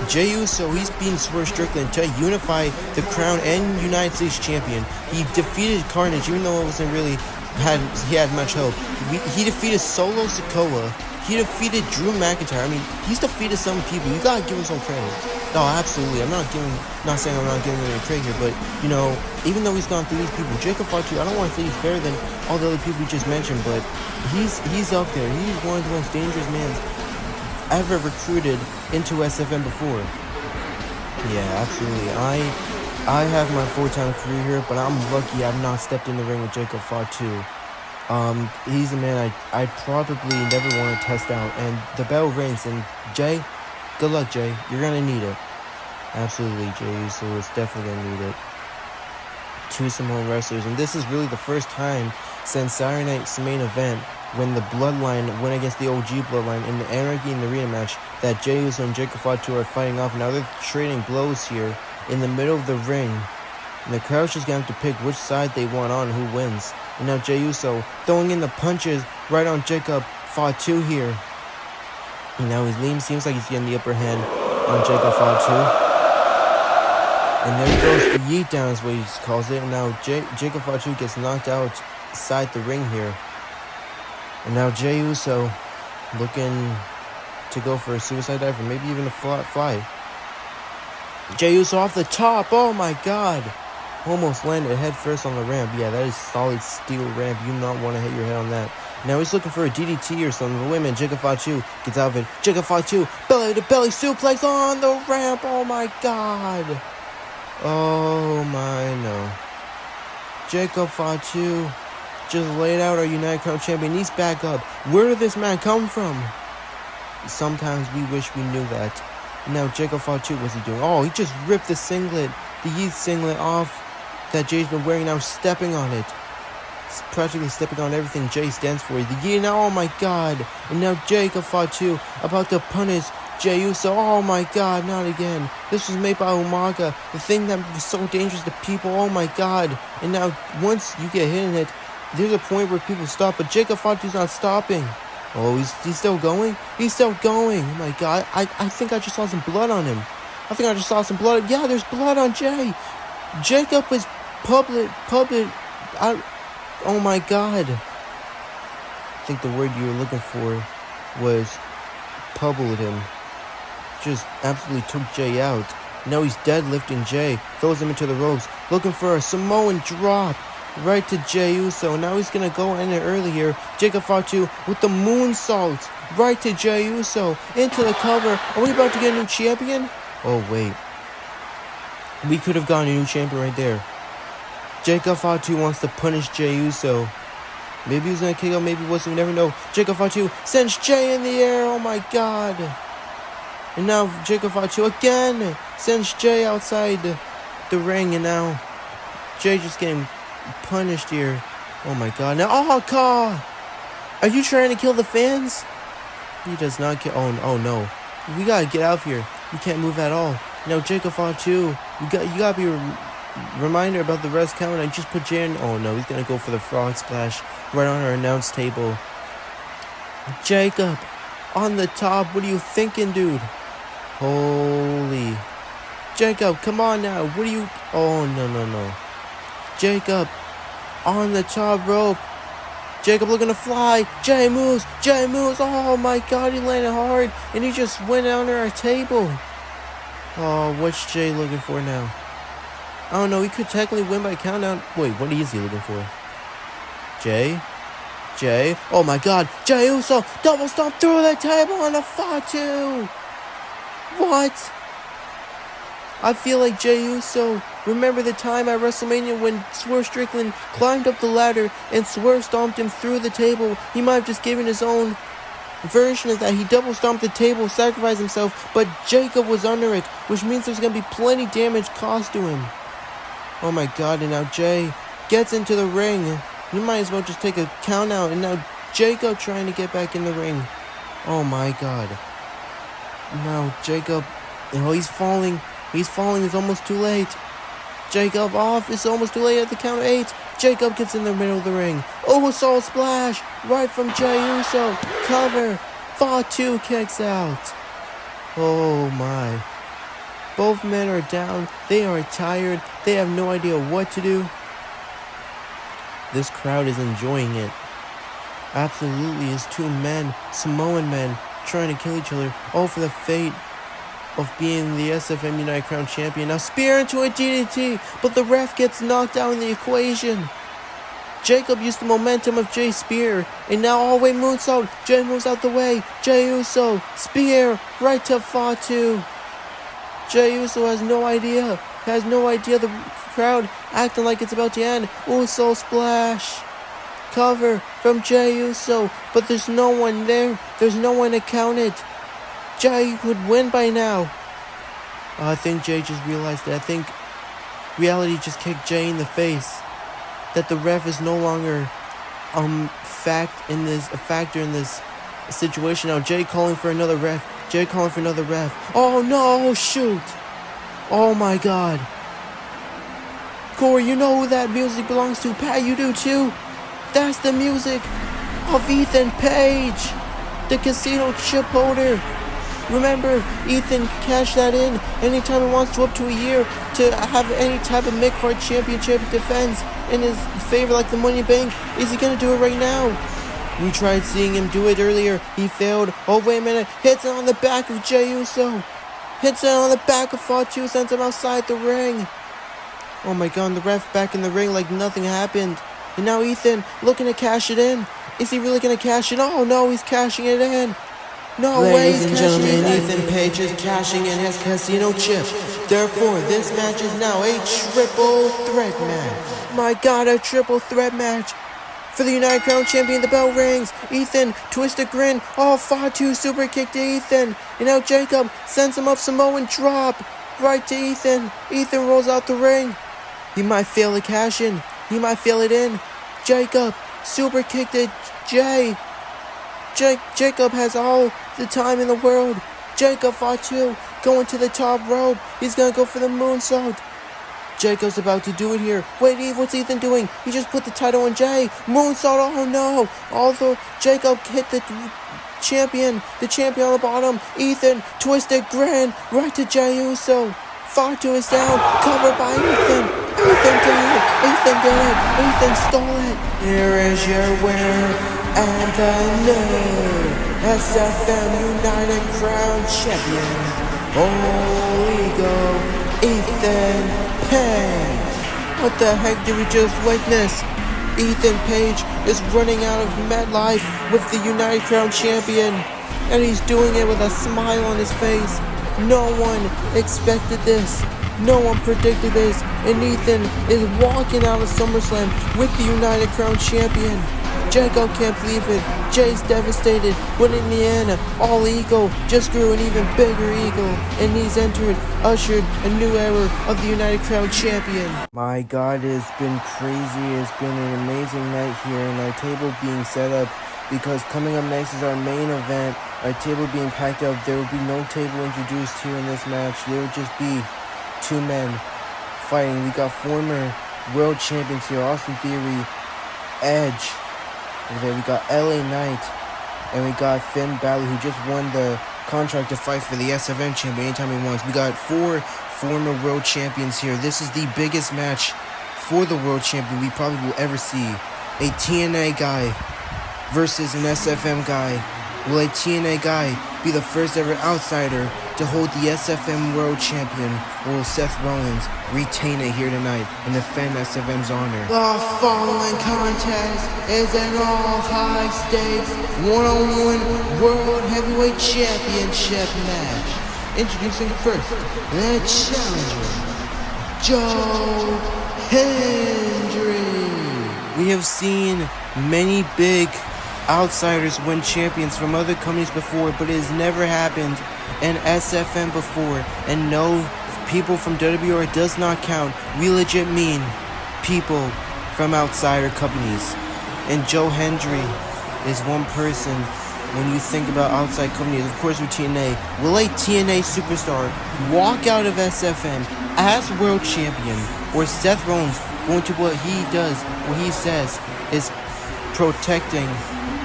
Jey Uso, he's being Swerve Strickland to unify the Crown and United States Champion. He defeated Carnage, even though it wasn't really he had much hope. He defeated Solo Sikoa. He defeated Drew McIntyre. I mean, he's defeated some people. You gotta give him some credit. No, absolutely. I'm not saying I'm not giving him any credit here, but you know, even though he's gone through these people, Jacob FATU, I don't want to say he's better than all the other people we just mentioned, but he's up there. He's one of the most dangerous men ever recruited into SFM before. Yeah, absolutely. I have my full-time career here, but I'm lucky I've not stepped in the ring with Jacob FATU. He's a man I probably never want to test out, and the bell rings, and Jay, good luck, Jay. You're gonna need it. Absolutely, Jay, so it's definitely gonna need it. Two Samoan wrestlers, and this is really the first time since Saturday night's main event when the Bloodline went against the OG Bloodline in the Anarchy in the Arena match that Jey Uso and Jacob FATU are fighting off. Now they're trading blows here in the middle of the ring, and the crowd's just gonna have to pick which side they want on, who wins. And now Jey Uso throwing in the punches right on Jacob FATU here. And now his lean seems like he's getting the upper hand on Jacob FATU. And there goes the yeet down is what he calls it. And now Jacob FATU gets knocked outside the ring here. And now Jey Uso looking to go for a suicide dive or maybe even a fly. Jey Uso off the top. Oh my god. Almost landed head first on the ramp. Yeah, that is solid steel ramp. You do not want to hit your head on that. Now he's looking for a DDT or something. But wait a minute, Jacob FATU gets out of it. Jacob FATU, belly to belly suplex on the ramp. Oh my god. Oh my no. Jacob FATU just laid out our United Crown Champion. He's back up. Where did this man come from? Sometimes we wish we knew that. Now Jacob FATU, what's he doing? Oh, he just ripped the singlet, the Yeet singlet off that Jay's been wearing, now stepping on it. It's practically stepping on everything Jay stands for. The Yeet now, oh my god. And now Jacob FATU about to punish Jey Uso. Oh my god, not again. This was made by Umaga, the thing that was so dangerous to people. Oh my god. And now once you get hit in it, there's a point where people stop, but Jacob FATU's not stopping. Oh, he's still going? He's still going. Oh my god. I think I just saw some blood on him. I think I just saw some blood. Yeah, there's blood on Jay. Jacob is public. Oh my god. I think the word you were looking for was pummeled him. Just absolutely took Jay out. Now he's deadlifting Jay. Throws him into the ropes. Looking for a Samoan drop. Right to Jey Uso. Now he's going to go in it early here. Jacob FATU with the moonsault. Right to Jey Uso. Into the cover. Are we about to get a new champion? Oh, wait. We could have gotten a new champion right there. Jacob FATU wants to punish Jey Uso. Maybe he was going to kick out. Maybe he wasn't. We never know. Jacob FATU sends Jay in the air. Oh, my God. And now Jacob FATU again sends Jay outside the ring. And now Jay just getting punished here. Oh my god. Now, oh god. Are you trying to kill the fans? He does not kill. Oh no. We gotta get out of here. We can't move at all. Now Jacob FATU, you gotta be reminder about the rest count. I just put Jay in. Oh no, he's gonna go for the frog splash right on our announce table. Jacob on the top. What are you thinking, dude? Holy. Jacob, come on now. What are you? Oh no. Jacob on the top rope. Jacob looking to fly. Jay moves. Oh my god, he landed hard. And he just went under our table. Oh, what's Jay looking for now? I don't know. He could technically win by countdown. Wait, what is he looking for? Jay? Oh my god. Jey Uso double stomp through the table on the FATU. What? I feel like Jey Uso. Remember the time at WrestleMania when Swerve Strickland climbed up the ladder and Swerve stomped him through the table? He might have just given his own version of that. He double stomped the table, sacrificed himself, but Jacob was under it, which means there's going to be plenty damage caused to him. Oh my god, and now Jay gets into the ring. You might as well just take a count out, and now Jacob trying to get back in the ring. Oh my god. Now Jacob, he's falling. It's almost too late. Jacob off. It's almost too late at the count of 8. Jacob gets in the middle of the ring. Oh, soul splash right from Jey Uso. Cover. FATU kicks out. Oh my. Both men are down. They are tired. They have no idea what to do. This crowd is enjoying it. Absolutely, it's two men, Samoan men, trying to kill each other, all for the fate of being the SFM United Crown Champion. Now spear into a DDT, but the ref gets knocked out in the equation. Jacob used the momentum of Jay's spear, and now all the way moonsault. Jay moves out the way. Jey Uso, spear, right to FATU. Jey Uso has no idea. The crowd acting like it's about to end. Uso splash. Cover from Jey Uso, but there's no one there. There's no one to count it. Jay would win by now. I think Jay just realized it. I think reality just kicked Jay in the face. That the ref is no longer a factor in this situation. Now Jay calling for another ref. Oh no, shoot. Oh my god. Corey, you know who that music belongs to. Pat, you do too. That's the music of Ethan Page, the casino chip holder. Remember, Ethan cashed that in anytime he wants to up to a year to have any type of mid-card championship defense in his favor, like the Money Bank. Is he going to do it right now? We tried seeing him do it earlier. He failed. Oh, wait a minute. Hits it on the back of Jey Uso. Hits it on the back of FATU. Sends him outside the ring. Oh my god, the ref back in the ring like nothing happened. And now Ethan looking to cash it in. Is he really going to cash it? Oh no, he's cashing it in. No way. Ladies and gentlemen, Ethan Page is cashing in his casino chip. Therefore, this match is now a triple threat match. My god, a triple threat match. For the United Crown Champion, the bell rings. Ethan, twist a grin. Oh, FATU super kick to Ethan. And now Jacob sends him up Samoan drop. Right to Ethan. Ethan rolls out the ring. He might fail the cash in. He might fail it in. Jacob, super kick to Jay. Jacob has all the time in the world. Jacob FATU going to the top rope. He's going to go for the moonsault. Jacob's about to do it here. Wait, Eve, what's Ethan doing? He just put the title on Jay. Moonsault, oh no. Although Jacob hit the champion on the bottom. Ethan, twisted grand, right to Jey Uso. FATU is down, covered by Ethan. Ethan did it. Ethan stole it. Here is your winner and the new SFM United Crown Champion, Ethan Page. What the heck did we just witness? Ethan Page is running out of MetLife with the United Crown Champion, and he's doing it with a smile on his face. No one expected this. No one predicted this, and Ethan is walking out of SummerSlam with the United Crown Champion. Jacob can't believe it. Jay's devastated, but in the end, all ego just grew an even bigger ego, and he's ushered a new era of the United Crown Champion. My god, it's been crazy. It's been an amazing night here, and our table being set up, because coming up next is our main event. Our table being packed up. There will be no table introduced here in this match. There will just be two men fighting. We got former world champions here, Austin Theory, Edge. Okay, we got LA Knight, and we got Finn Balor, who just won the contract to fight for the SFM champion anytime he wants. We got 4 former world champions here. This is the biggest match for the world champion we probably will ever see. A TNA guy versus an SFM guy. Will a TNA guy be the first ever outsider to hold the SFM World Champion, or will Seth Rollins retain it here tonight and defend SFM's honor? The following contest is an all-high-stakes one-on-one World Heavyweight Championship match. Introducing first, the challenger, Joe Hendry. We have seen many big outsiders win champions from other companies before, but it has never happened in SFM before. And no, people from WWR does not count. We legit mean people from outsider companies. And Joe Hendry is one person when you think about outside companies. Of course, with TNA, will a TNA superstar walk out of SFM as world champion, or Seth Rollins going to what he does, what he says is protecting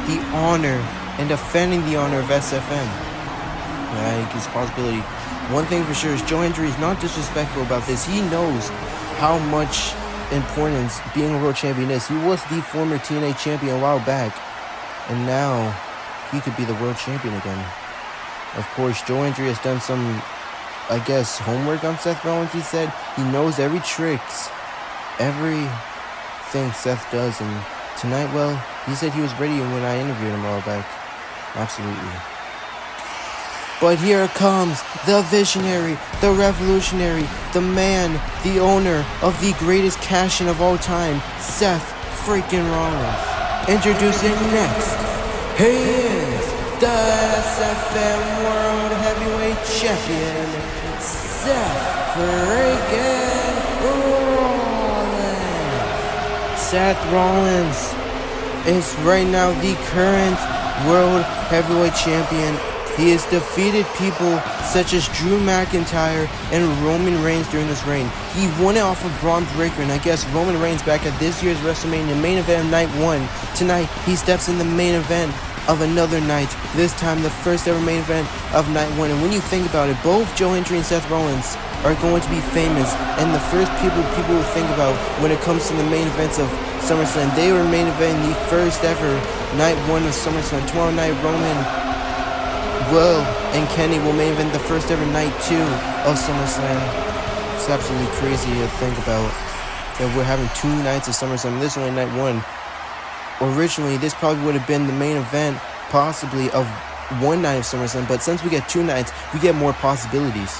the honor and defending the honor of SFM? I think it's a possibility. One thing for sure is Joe Hendry is not disrespectful about this. He knows how much importance being a world champion is. He was the former TNA champion a while back, and now he could be the world champion again. Of course, Joe Hendry has done some, I guess, homework on Seth Rollins. He said he knows every tricks, every think Seth does. And tonight, well, he said he was ready when I interviewed him a while back. Absolutely. But here comes the visionary, the revolutionary, the man, the owner of the greatest cash-in of all time, Seth freaking Rollins. Introducing next, he is the SFM World Heavyweight Champion, Seth freaking Rollins. Seth Rollins is right now the current World Heavyweight Champion. He has defeated people such as Drew McIntyre and Roman Reigns during this reign. He won it off of Braun Breaker, and I guess Roman Reigns back at this year's WrestleMania main event of night 1. Tonight, he steps in the main event of another night. This time, the first ever main event of night 1. And when you think about it, both Joe Hendry and Seth Rollins are going to be famous, and the first people will think about when it comes to the main events of SummerSlam. They were main event the first ever night 1 of SummerSlam. Tomorrow night, Roman, Will, and Kenny will main event the first ever night 2 of SummerSlam. It's absolutely crazy to think about that we're having 2 nights of SummerSlam. This is only night 1. Originally, this probably would have been the main event, possibly, of 1 night of SummerSlam, but since we get 2 nights, we get more possibilities.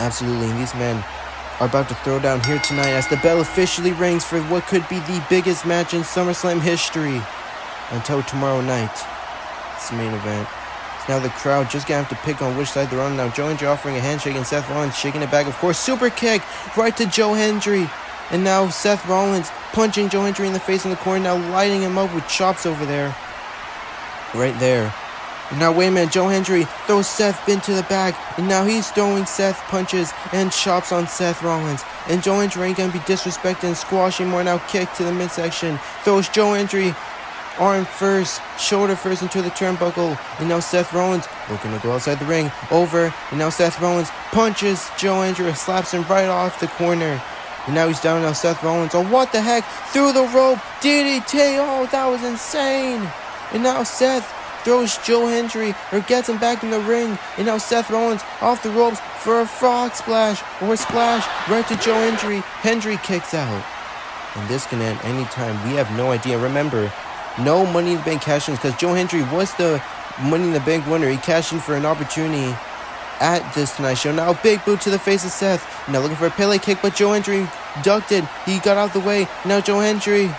Absolutely, and these men are about to throw down here tonight as the bell officially rings for what could be the biggest match in SummerSlam history until tomorrow night. It's the main event. Now the crowd just gonna have to pick on which side they're on. Now Joe Hendry offering a handshake and Seth Rollins shaking it back. Of course, super kick right to Joe Hendry. And now Seth Rollins punching Joe Hendry in the face in the corner. Now lighting him up with chops over there. Right there. And now wait a minute. Joe Hendry throws Seth into the back. And now he's throwing Seth punches and chops on Seth Rollins. And Joe Hendry ain't gonna be disrespected and squashing more. Now kick to the midsection. Throws Joe Hendry arm first, shoulder first into the turnbuckle, and now Seth Rollins looking to go outside the ring, over, and now Seth Rollins punches Joe Hendry, slaps him right off the corner, and now he's down. Now Seth Rollins, oh what the heck, through the rope, DDT, oh that was insane, and now Seth throws Joe Hendry, or gets him back in the ring, and now Seth Rollins off the ropes for a frog splash, or splash, right to Joe Hendry. Hendry kicks out, and this can end anytime, we have no idea. Remember, no Money in the Bank cash-ins because Joe Hendry was the Money in the Bank winner. He cashed in for an opportunity at this Tonight Show. Now, big boot to the face of Seth. Now looking for a Pele kick, but Joe Hendry ducked it. He got out the way. Now Joe Hendry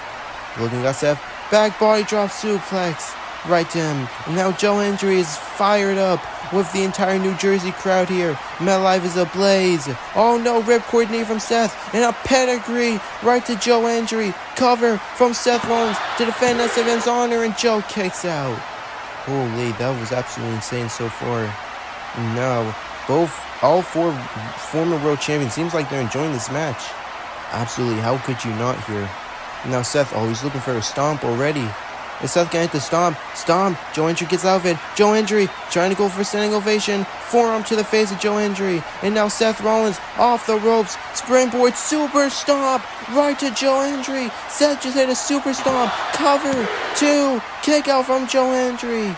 looking at Seth. Back body drop suplex right to him. And now Joe Hendry is fired up with the entire New Jersey crowd here. MetLife is ablaze. Oh no, ripcord knee from Seth. And a pedigree right to Joe Hendry. Cover from Seth Rollins to defend SFM's honor, and Joe kicks out. Holy, that was absolutely insane so far. Now, all 4 former world champions, seems like they're enjoying this match. Absolutely, how could you not here? Now Seth, oh, he's looking for a stomp already. Is Seth getting the stomp? Stomp. Joe Hendry gets out of it. Joe Hendry trying to go for a standing ovation. Forearm to the face of Joe Hendry. And now Seth Rollins off the ropes. Springboard super stomp right to Joe Hendry. Seth just hit a super stomp. Cover 2. Kick out from Joe Hendry.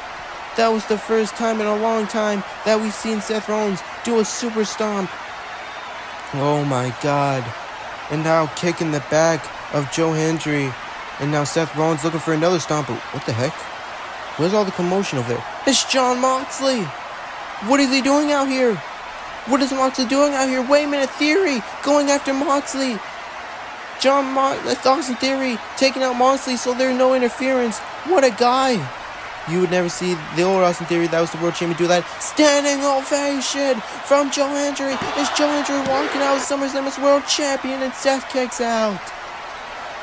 That was the first time in a long time that we've seen Seth Rollins do a super stomp. Oh my god. And now kick in the back of Joe Hendry. And now Seth Rollins looking for another stomp. But what the heck? Where's all the commotion over there? It's Jon Moxley. What is he doing out here? What is Moxley doing out here? Wait a minute, Theory going after Moxley. That's Austin Theory taking out Moxley, so there's no interference. What a guy. You would never see the old Austin Theory, that was the world champion, do that. Standing ovation from Joe Hendry. Is Joe Hendry walking out of SummerSlam as world champion, and Seth kicks out.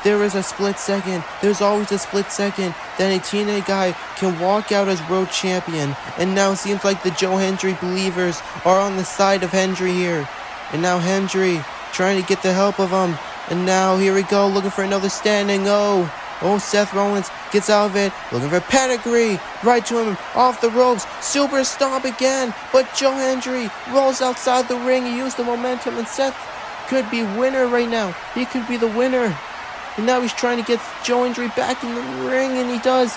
There is a split second. There's always a split second that a TNA guy can walk out as world champion. And now it seems like the Joe Hendry believers are on the side of Hendry here. And now Hendry trying to get the help of him. And now here we go, looking for another standing O. Oh, Seth Rollins gets out of it, looking for pedigree, right to him, off the ropes, super stomp again. But Joe Hendry rolls outside the ring. He used the momentum, and Seth could be winner right now. He could be the winner. And now he's trying to get Joe Hendry back in the ring, and he does.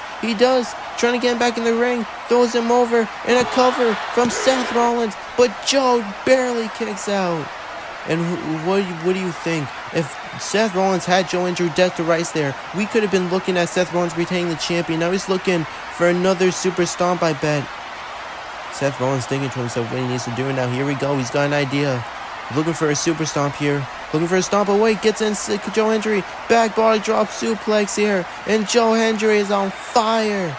Trying to get him back in the ring, throws him over, and a cover from Seth Rollins, but Joe barely kicks out. And what do you think? If Seth Rollins had Joe Hendry death to rights there, we could have been looking at Seth Rollins retaining the champion. Now he's looking for another super stomp, I bet. Seth Rollins thinking to himself what he needs to do now. Here we go. He's got an idea. Looking for a super stomp here. Looking for a stomp away. Gets in Joe Hendry. Back body drop suplex here. And Joe Hendry is on fire.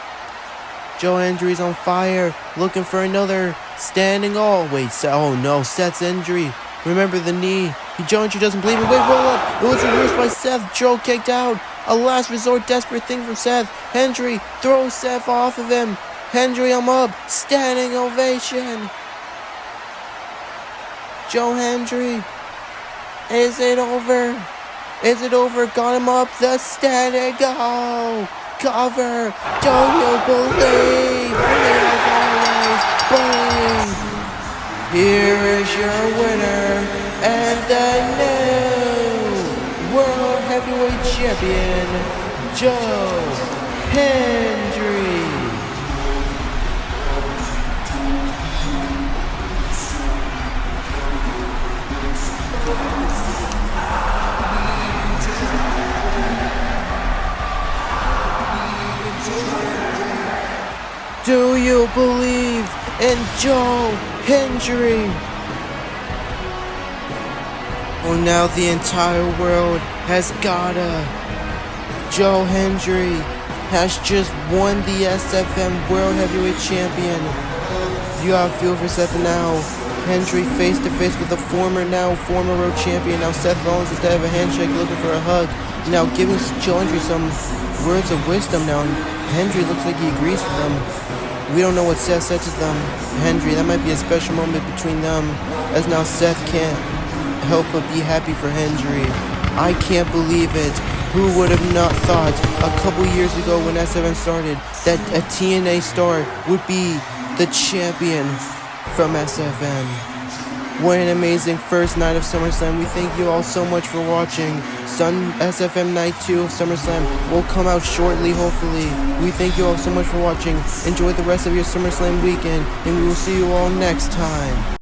Joe Hendry's on fire. Looking for another standing. Oh, wait. Oh, no. Seth's injury. Remember the knee. Joe Hendry doesn't believe it. Wait, roll up. It was reversed by Seth. Joe kicked out. A last resort desperate thing from Seth. Hendry throws Seth off of him. Hendry, I'm up. Standing ovation. Joe Hendry. Is it over? Is it over? Got him up. The standing. Go. Cover. Don't you believe? Believe always. Believe. Here is your winner and the new World Heavyweight Champion, Joe Hendry. Do you believe in Joe Hendry? Well, now the entire world has gotta. Joe Hendry has just won the SFM World Heavyweight Champion. You gotta feel for Seth now. Hendry face to face with a former world champion. Now Seth Rollins, instead of a handshake, looking for a hug. Now giving Joe Hendry some words of wisdom now. Hendry looks like he agrees with them. We don't know what Seth said to them. Hendry, that might be a special moment between them, as now Seth can't help but be happy for Hendry. I can't believe it. Who would have not thought a couple years ago when SFM started that a TNA star would be the champion from SFM? What an amazing first night of SummerSlam. We thank you all so much for watching. SFM Night 2 of SummerSlam will come out shortly, hopefully. We thank you all so much for watching. Enjoy the rest of your SummerSlam weekend, and we will see you all next time.